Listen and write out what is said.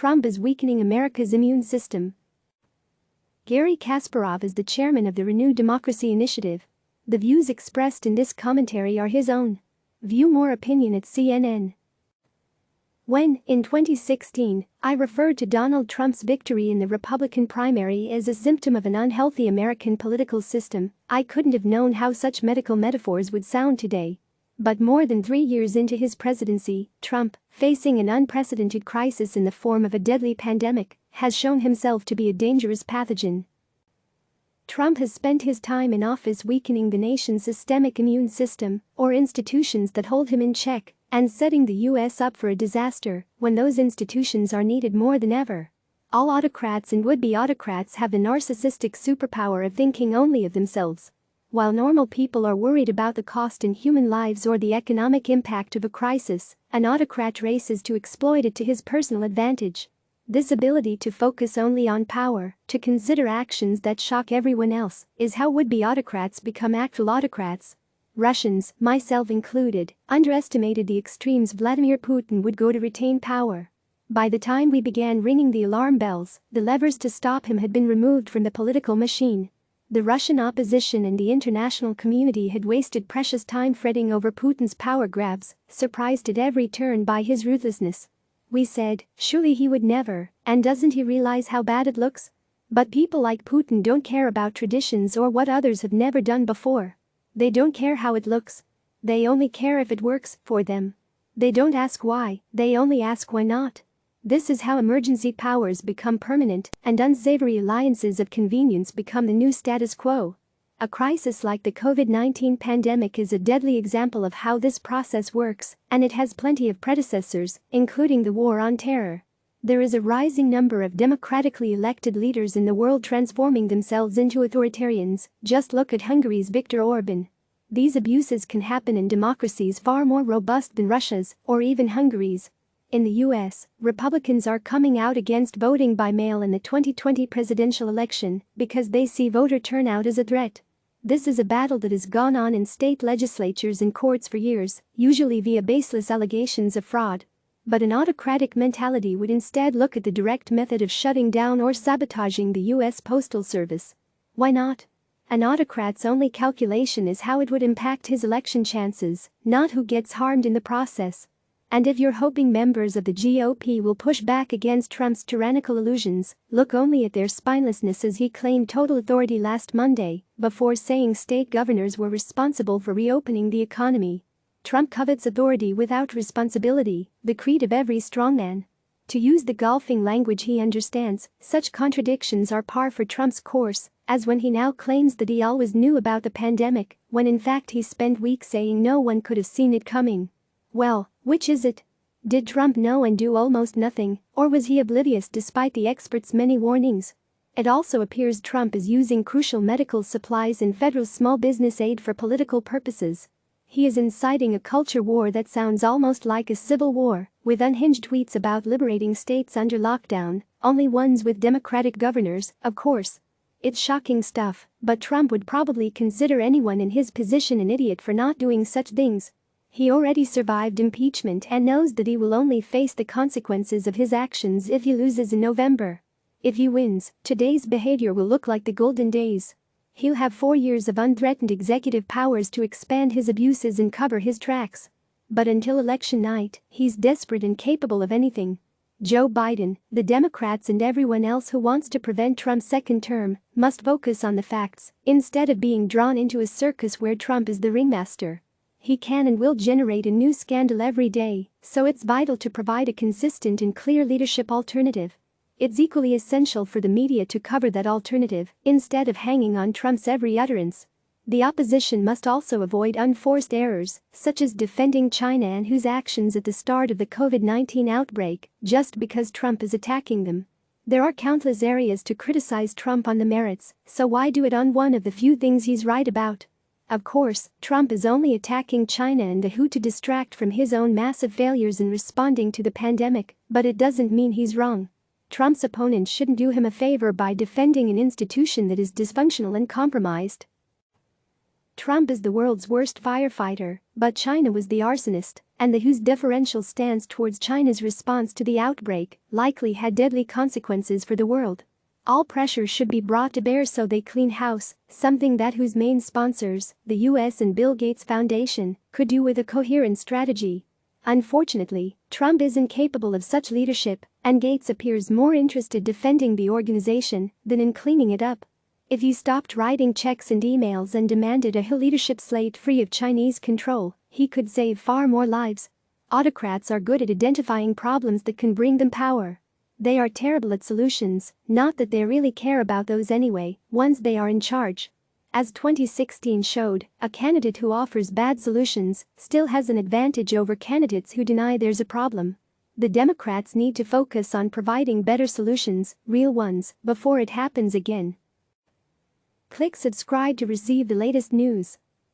Trump is weakening America's immune system. Garry Kasparov is the chairman of the Renewed Democracy Initiative. The views expressed in this commentary are his own. View more opinion at CNN. When, in 2016, I referred to Donald Trump's victory in the Republican primary as a symptom of an unhealthy American political system, I couldn't have known how such medical metaphors would sound today. But more than 3 years into his presidency, Trump, facing an unprecedented crisis in the form of a deadly pandemic, has shown himself to be a dangerous pathogen. Trump has spent his time in office weakening the nation's systemic immune system, or institutions that hold him in check, and setting the U.S. up for a disaster when those institutions are needed more than ever. All autocrats and would-be autocrats have the narcissistic superpower of thinking only of themselves. While normal people are worried about the cost in human lives or the economic impact of a crisis, an autocrat races to exploit it to his personal advantage. This ability to focus only on power, to consider actions that shock everyone else, is how would-be autocrats become actual autocrats. Russians, myself included, underestimated the extremes Vladimir Putin would go to retain power. By the time we began ringing the alarm bells, the levers to stop him had been removed from the political machine. The Russian opposition and the international community had wasted precious time fretting over Putin's power grabs, surprised at every turn by his ruthlessness. We said, surely he would never, and doesn't he realize how bad it looks? But people like Putin don't care about traditions or what others have never done before. They don't care how it looks. They only care if it works for them. They don't ask why, they only ask why not. This is how emergency powers become permanent and unsavory alliances of convenience become the new status quo. A crisis like the COVID-19 pandemic is a deadly example of how this process works, and it has plenty of predecessors, including the war on terror. There is a rising number of democratically elected leaders in the world transforming themselves into authoritarians. Just look at Hungary's Viktor Orban. These abuses can happen in democracies far more robust than Russia's or even Hungary's. In the US, Republicans are coming out against voting by mail in the 2020 presidential election because they see voter turnout as a threat. This is a battle that has gone on in state legislatures and courts for years, usually via baseless allegations of fraud. But an autocratic mentality would instead look at the direct method of shutting down or sabotaging the U.S. Postal Service. Why not? An autocrat's only calculation is how it would impact his election chances, not who gets harmed in the process. And if you're hoping members of the GOP will push back against Trump's tyrannical illusions, look only at their spinelessness as he claimed total authority last Monday, before saying state governors were responsible for reopening the economy. Trump covets authority without responsibility, the creed of every strongman. To use the golfing language he understands, such contradictions are par for Trump's course, as when he now claims that he always knew about the pandemic, when in fact he spent weeks saying no one could have seen it coming. Well, which is it? Did Trump know and do almost nothing, or was he oblivious despite the experts' many warnings? It also appears Trump is using crucial medical supplies and federal small business aid for political purposes. He is inciting a culture war that sounds almost like a civil war, with unhinged tweets about liberating states under lockdown, only ones with Democratic governors, of course. It's shocking stuff, but Trump would probably consider anyone in his position an idiot for not doing such things. He already survived impeachment and knows that he will only face the consequences of his actions if he loses in November. If he wins, today's behavior will look like the golden days. He'll have 4 years of unthreatened executive powers to expand his abuses and cover his tracks. But until election night, he's desperate and capable of anything. Joe Biden, the Democrats and everyone else who wants to prevent Trump's second term must focus on the facts instead of being drawn into a circus where Trump is the ringmaster. He can and will generate a new scandal every day, so it's vital to provide a consistent and clear leadership alternative. It's equally essential for the media to cover that alternative instead of hanging on Trump's every utterance. The opposition must also avoid unforced errors, such as defending China and whose actions at the start of the COVID-19 outbreak, just because Trump is attacking them. There are countless areas to criticize Trump on the merits, so why do it on one of the few things he's right about? Of course, Trump is only attacking China and the WHO to distract from his own massive failures in responding to the pandemic, but it doesn't mean he's wrong. Trump's opponents shouldn't do him a favor by defending an institution that is dysfunctional and compromised. Trump is the world's worst firefighter, but China was the arsonist, and the WHO's deferential stance towards China's response to the outbreak likely had deadly consequences for the world. All pressure should be brought to bear so they clean house, something that WHO's main sponsors, the US and Bill Gates Foundation, could do with a coherent strategy. Unfortunately, Trump is incapable of such leadership, and Gates appears more interested defending the organization than in cleaning it up. If he stopped writing checks and emails and demanded a leadership slate free of Chinese control, he could save far more lives. Autocrats are good at identifying problems that can bring them power. They are terrible at solutions, not that they really care about those anyway, once they are in charge. As 2016 showed, a candidate who offers bad solutions still has an advantage over candidates who deny there's a problem. The Democrats need to focus on providing better solutions, real ones, before it happens again. Click subscribe to receive the latest news.